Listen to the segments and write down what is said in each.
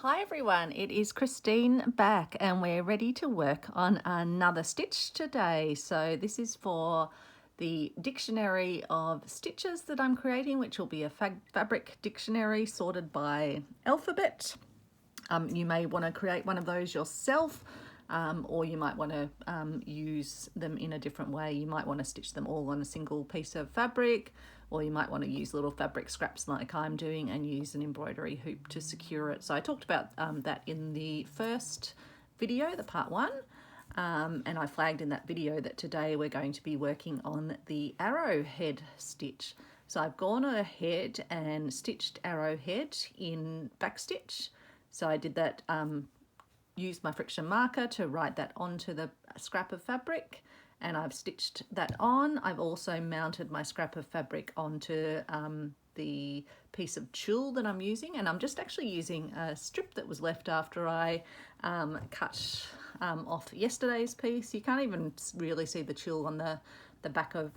Hi everyone, it is Christine back and we're ready to work on another stitch today. So this is for the dictionary of stitches that I'm creating, which will be a fabric dictionary sorted by alphabet. You may want to create one of those yourself, or you might want to use them in a different way. You might want to stitch them all on a single piece of fabric, or you might want to use little fabric scraps like I'm doing and use an embroidery hoop to secure it. So I talked about that in the first video, the part one, and I flagged in that video that today we're going to be working on the arrowhead stitch. So I've gone ahead and stitched arrowhead in backstitch. So I did that, used my friction marker to write that onto the scrap of fabric, and I've stitched that on. I've also mounted my scrap of fabric onto the piece of tulle that I'm using, and I'm just actually using a strip that was left after I cut off yesterday's piece. You can't even really see the tulle on the back of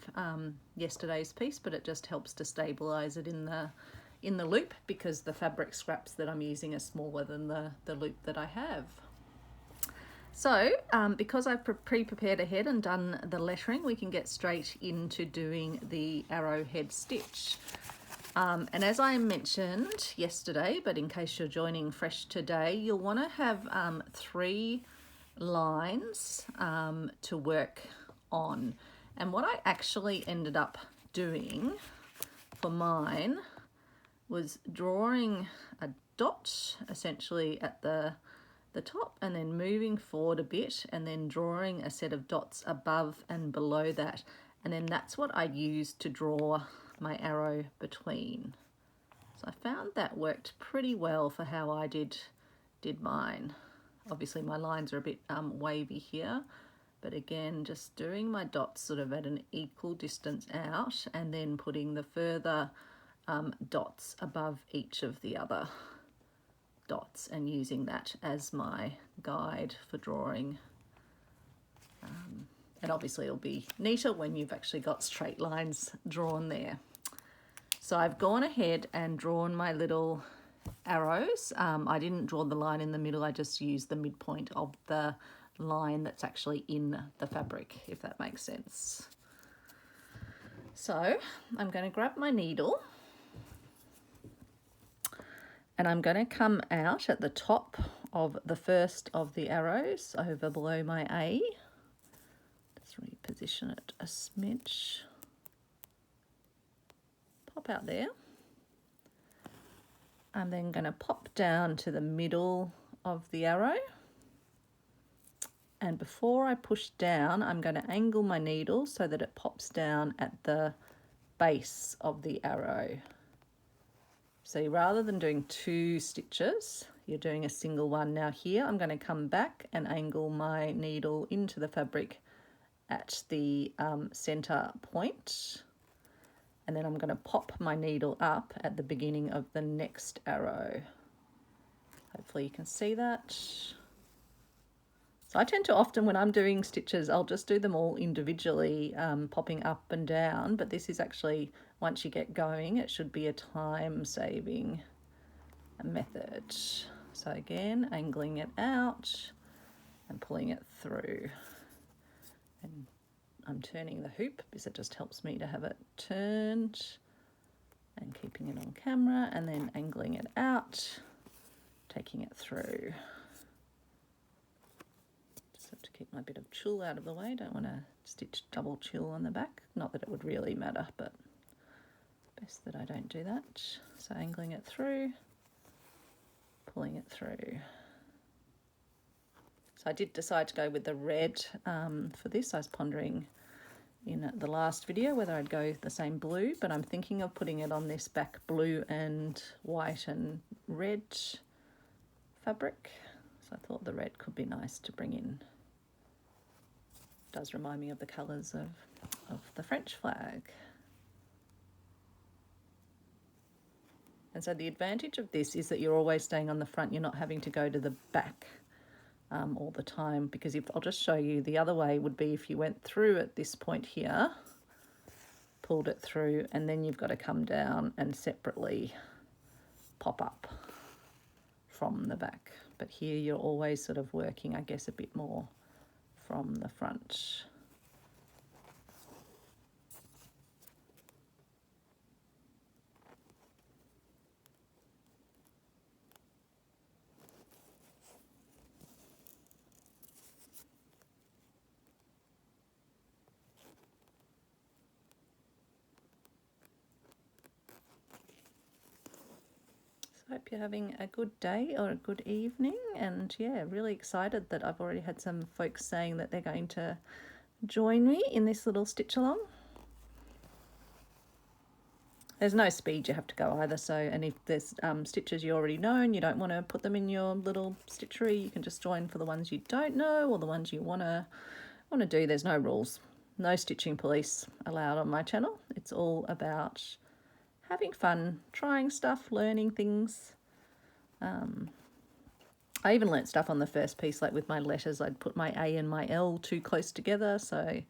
yesterday's piece, but it just helps to stabilize it in the loop because the fabric scraps that I'm using are smaller than the loop that I have. So because I've pre-prepared ahead and done the lettering, we can get straight into doing the arrowhead stitch. And as I mentioned yesterday, but in case you're joining fresh today, you'll want to have 3 lines to work on. And what I actually ended up doing for mine was drawing a dot essentially at the top and then moving forward a bit and then drawing a set of dots above and below that, and then that's what I used to draw my arrow between. So I found that worked pretty well for how I did mine. Obviously my lines are a bit wavy here, but again just doing my dots sort of at an equal distance out and then putting the further dots above each of the other dots and using that as my guide for drawing. And obviously it'll be neater when you've actually got straight lines drawn there. So I've gone ahead and drawn my little arrows. I didn't draw the line in the middle, I just used the midpoint of the line that's actually in the fabric, if that makes sense. So I'm going to grab my needle and I'm going to come out at the top of the first of the arrows over below my A. Just reposition it a smidge. Pop out there. I'm then going to pop down to the middle of the arrow. And before I push down, I'm going to angle my needle so that it pops down at the base of the arrow. So rather than doing 2 stitches, you're doing a single one. Now here I'm going to come back and angle my needle into the fabric at the center point, and then I'm going to pop my needle up at the beginning of the next arrow. Hopefully you can see that. So I tend to often, when I'm doing stitches, I'll just do them all individually, popping up and down, but this is actually, once you get going, it should be a time-saving method. So again, angling it out and pulling it through. And I'm turning the hoop because it just helps me to have it turned and keeping it on camera, and then angling it out, taking it through. To keep my bit of tulle out of the way, don't want to stitch double tulle on the back, not that it would really matter, but best that I don't do that. So angling it through, pulling it through. So I did decide to go with the red for this. I was pondering in the last video whether I'd go the same blue, but I'm thinking of putting it on this back blue and white and red fabric. So I thought the red could be nice to bring in. Does remind me of the colours of the French flag. And so the advantage of this is that you're always staying on the front. You're not having to go to the back all the time, because I'll just show you, the other way would be if you went through at this point here, pulled it through, and then you've got to come down and separately pop up from the back, but here you're always sort of working, I guess, a bit more from the front. Hope you're having a good day or a good evening, and yeah, really excited that I've already had some folks saying that they're going to join me in this little stitch along. There's no speed you have to go either, so, and if there's stitches you already know and you don't want to put them in your little stitchery, you can just join for the ones you don't know or the ones you want to do. There's no rules, no stitching police allowed on my channel. It's all about having fun, trying stuff, learning things. I even learnt stuff on the first piece, like with my letters, I'd put my A and my L too close together, so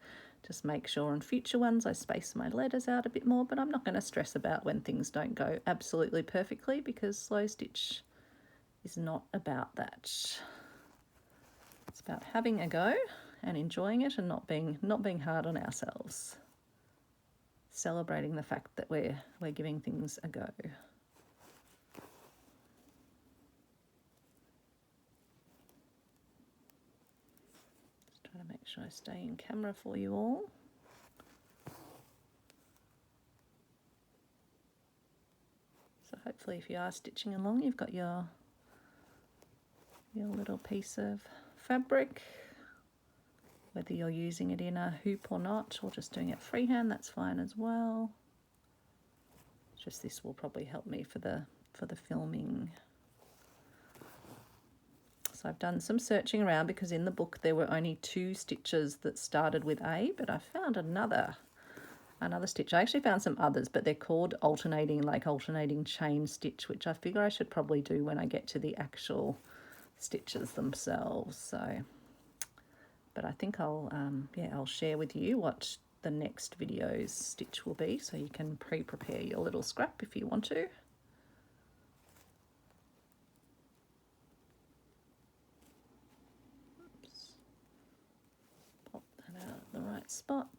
just make sure on future ones I space my letters out a bit more, but I'm not going to stress about when things don't go absolutely perfectly, because slow stitch is not about that. It's about having a go and enjoying it and not being hard on ourselves. Celebrating the fact that we're giving things a go. Just trying to make sure I stay in camera for you all. So hopefully if you are stitching along, you've got your little piece of fabric. Whether you're using it in a hoop or not, or just doing it freehand, that's fine as well. Just this will probably help me for the filming. So I've done some searching around, because in the book there were only 2 stitches that started with A, but I found another stitch. I actually found some others, but they're called alternating chain stitch, which I figure I should probably do when I get to the actual stitches themselves. So, but I think I'll share with you what the next video's stitch will be, so you can prepare your little scrap if you want to. Oops. Pop that out at the right spot.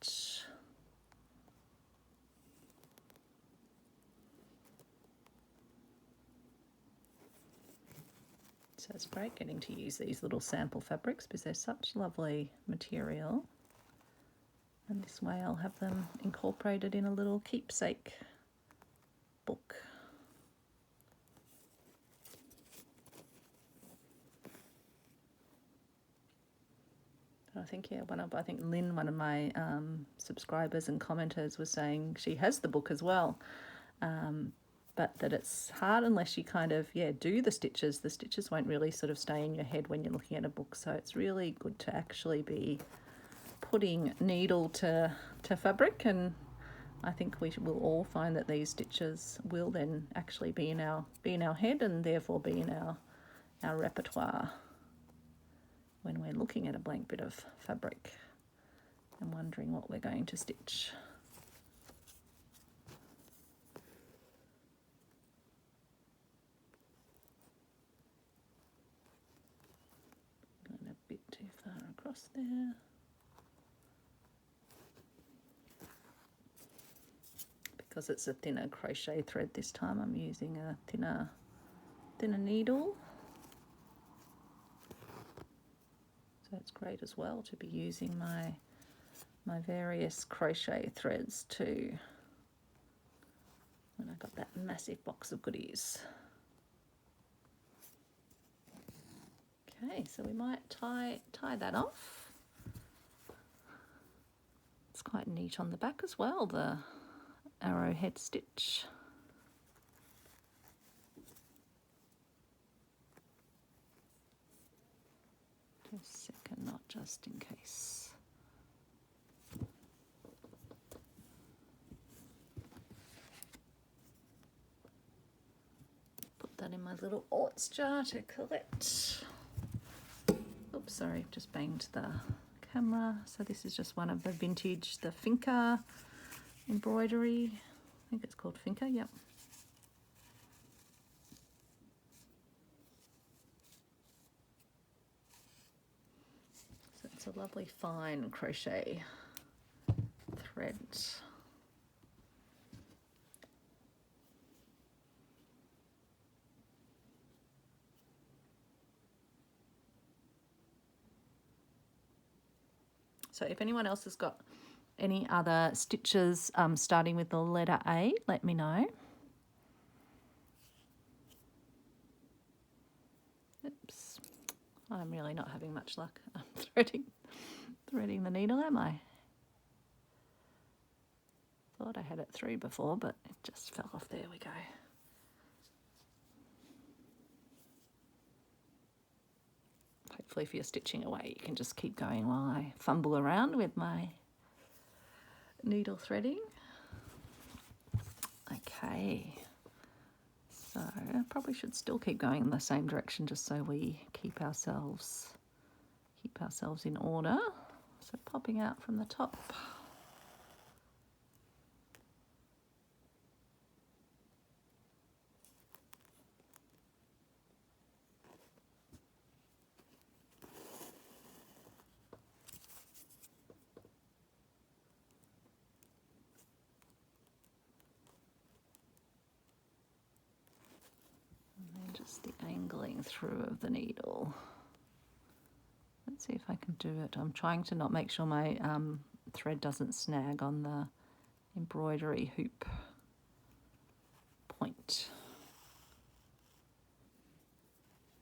So it's great getting to use these little sample fabrics because they're such lovely material. And this way I'll have them incorporated in a little keepsake book. I think, yeah, I think Lynn, one of my subscribers and commenters, was saying she has the book as well. But that it's hard unless you kind of, do the stitches. The stitches won't really sort of stay in your head when you're looking at a book. So it's really good to actually be putting needle to fabric, and I think we will all find that these stitches will then actually be in our head, and therefore be in our repertoire when we're looking at a blank bit of fabric and wondering what we're going to stitch. Going a bit too far across there. Because it's a thinner crochet thread this time, I'm using a thinner needle. So it's great as well to be using my various crochet threads too when I got that massive box of goodies. Okay, so we might tie that off. It's quite neat on the back as well, the Arrowhead Stitch. Just a second, not just in case. Put that in my little orts jar to collect. Oops, sorry, just banged the camera. So this is just one of the vintage, the Finca embroidery. I think it's called Finca, yep. It's a lovely fine crochet thread. So if anyone else has got any other stitches starting with the letter A, let me know. Oops, I'm really not having much luck threading the needle, am I? Thought I had it through before, but it just fell off. There we go. Hopefully if you're stitching away, you can just keep going while I fumble around with my needle threading. Okay, so I probably should still keep going in the same direction just so we keep ourselves in order. So popping out from the top. Just the angling through of the needle. Let's see if I can do it. I'm trying to not make sure my thread doesn't snag on the embroidery hoop point.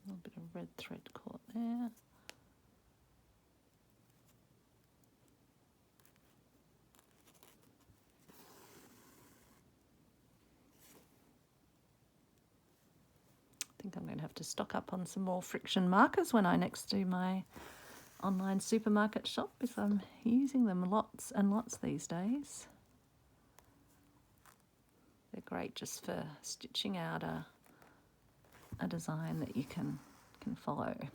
A little bit of red thread caught there. I think I'm going to have to stock up on some more friction markers when I next do my online supermarket shop, because I'm using them lots and lots these days. They're great just for stitching out a design that you can follow. I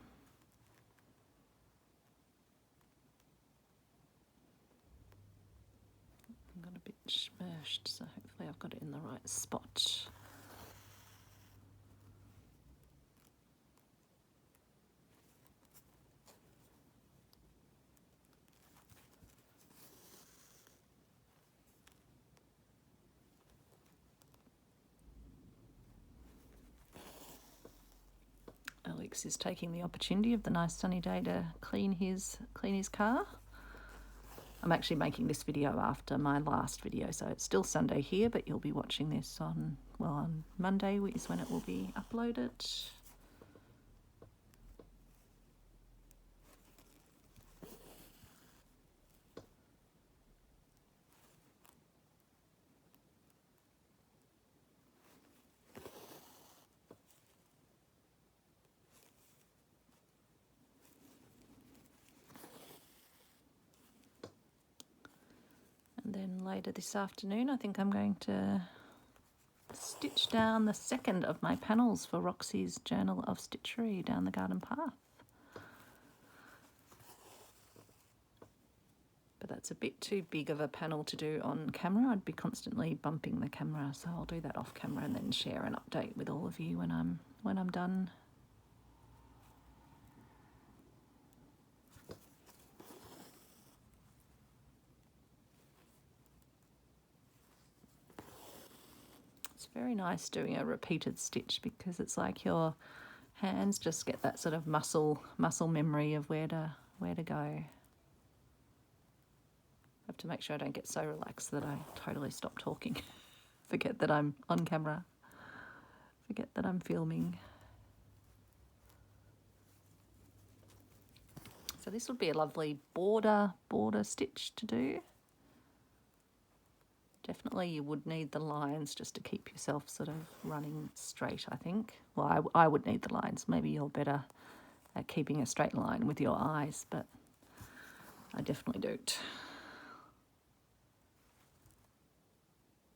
got a bit smushed, so hopefully I've got it in the right spot. Alex is taking the opportunity of the nice sunny day to clean his car. I'm actually making this video after my last video, so it's still Sunday here, but you'll be watching this on Monday is when it will be uploaded. And then later this afternoon, I think I'm going to stitch down the second of my panels for Roxy's Journal of Stitchery down the garden path. But that's a bit too big of a panel to do on camera. I'd be constantly bumping the camera, so I'll do that off camera and then share an update with all of you when I'm done. It's very nice doing a repeated stitch because it's like your hands just get that sort of muscle memory of where to go. I have to make sure I don't get so relaxed that I totally stop talking. Forget that I'm on camera. Forget that I'm filming. So this would be a lovely border stitch to do. Definitely you would need the lines just to keep yourself sort of running straight, I think. Well, I would need the lines. Maybe you're better at keeping a straight line with your eyes, but I definitely don't.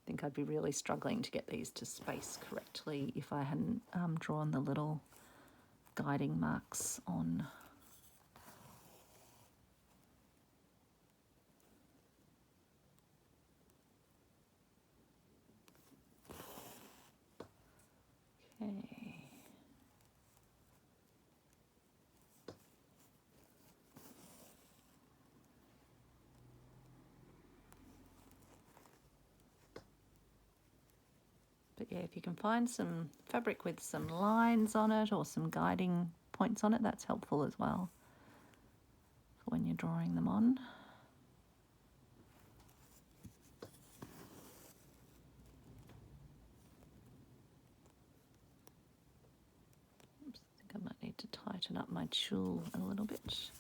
I think I'd be really struggling to get these to space correctly if I hadn't drawn the little guiding marks on. Okay. But yeah, if you can find some fabric with some lines on it or some guiding points on it, that's helpful as well for when you're drawing them on. Oops, I think I might need to tighten up my tulle a little bit.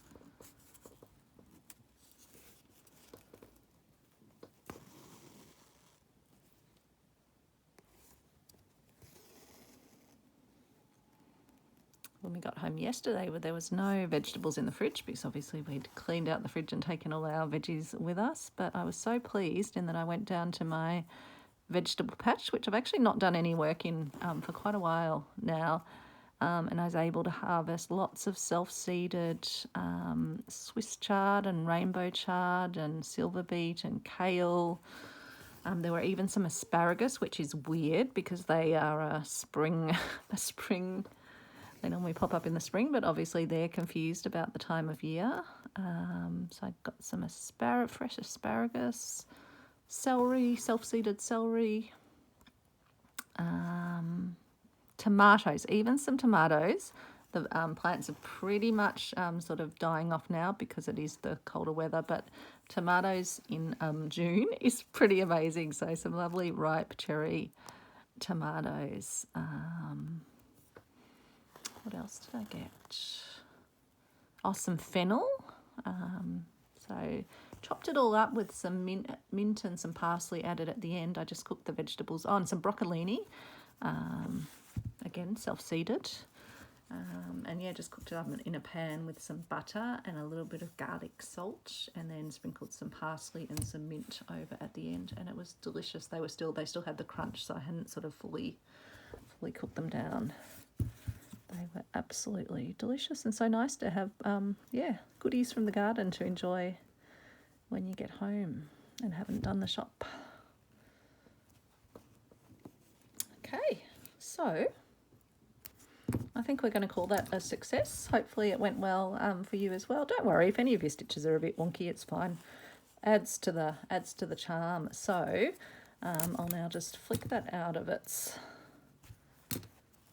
When we got home yesterday, there was no vegetables in the fridge because obviously we'd cleaned out the fridge and taken all our veggies with us. But I was so pleased in that I went down to my vegetable patch, which I've actually not done any work in for quite a while now. And I was able to harvest lots of self-seeded Swiss chard and rainbow chard and silver beet and kale. There were even some asparagus, which is weird because they are a spring. They normally pop up in the spring, but obviously they're confused about the time of year. So I got some fresh asparagus, celery, self-seeded celery, tomatoes, even some tomatoes. The plants are pretty much sort of dying off now because it is the colder weather, but tomatoes in June is pretty amazing. So some lovely ripe cherry tomatoes. What else did I get? Oh, some fennel. So chopped it all up with some mint and some parsley added at the end. I just cooked the vegetables. Oh, and some broccolini. Again, self-seeded. And yeah, just cooked it up in a pan with some butter and a little bit of garlic salt, and then sprinkled some parsley and some mint over at the end, and it was delicious. They still had the crunch, so I hadn't sort of fully cooked them down. They were absolutely delicious and so nice to have, goodies from the garden to enjoy when you get home and haven't done the shop. Okay, so I think we're going to call that a success. Hopefully it went well for you as well. Don't worry, if any of your stitches are a bit wonky, it's fine. Adds to the charm. So I'll now just flick that out of its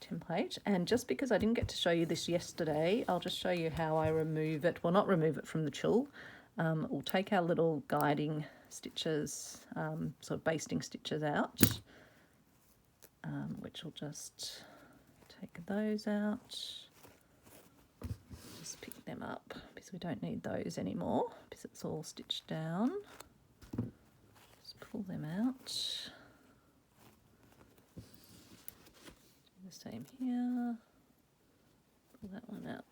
template, and just because I didn't get to show you this yesterday, I'll just show you how I remove it. Well, not remove it from the tulle. We'll take our little guiding stitches, sort of basting stitches out, which will just take those out, just pick them up because we don't need those anymore because it's all stitched down. Just pull them out. The same here, pull that one out.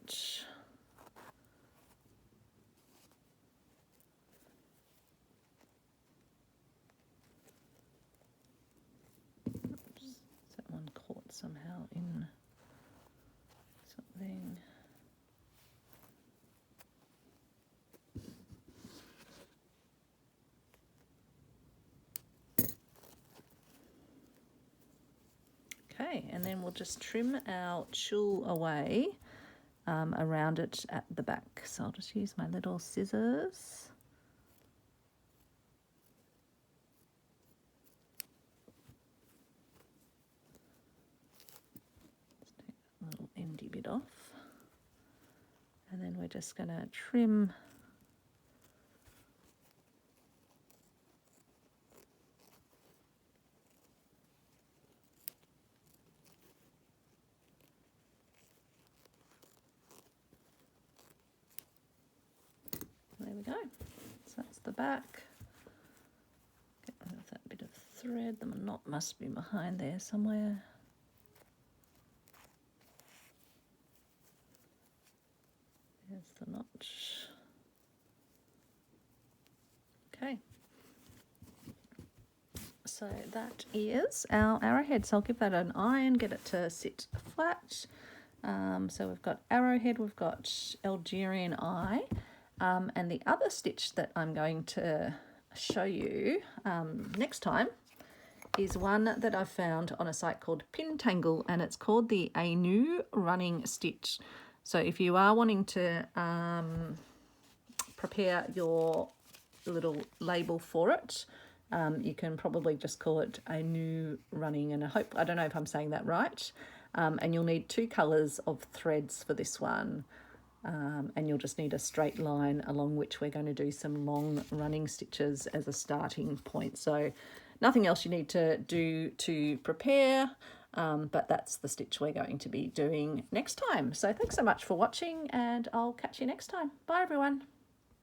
Oops, that one caught somehow in something. Okay, and then we'll just trim our tulle away around it at the back. So I'll just use my little scissors. Just take that little endy bit off. And then we're just going to trim There we go. So that's the back. Get rid of that bit of thread. The knot must be behind there somewhere. There's the notch. Okay. So that is our arrowhead. So I'll give that an iron, get it to sit flat. So we've got arrowhead, we've got Algerian eye. And the other stitch that I'm going to show you next time is one that I found on a site called Pintangle, and it's called the Ainu running stitch. So if you are wanting to prepare your little label for it, You can probably just call it Ainu running, and I don't know if I'm saying that right. And you'll need 2 colours of threads for this one. And you'll just need a straight line along which we're going to do some long running stitches as a starting point. So nothing else you need to do to prepare, but that's the stitch we're going to be doing next time. So thanks so much for watching, and I'll catch you next time. Bye everyone.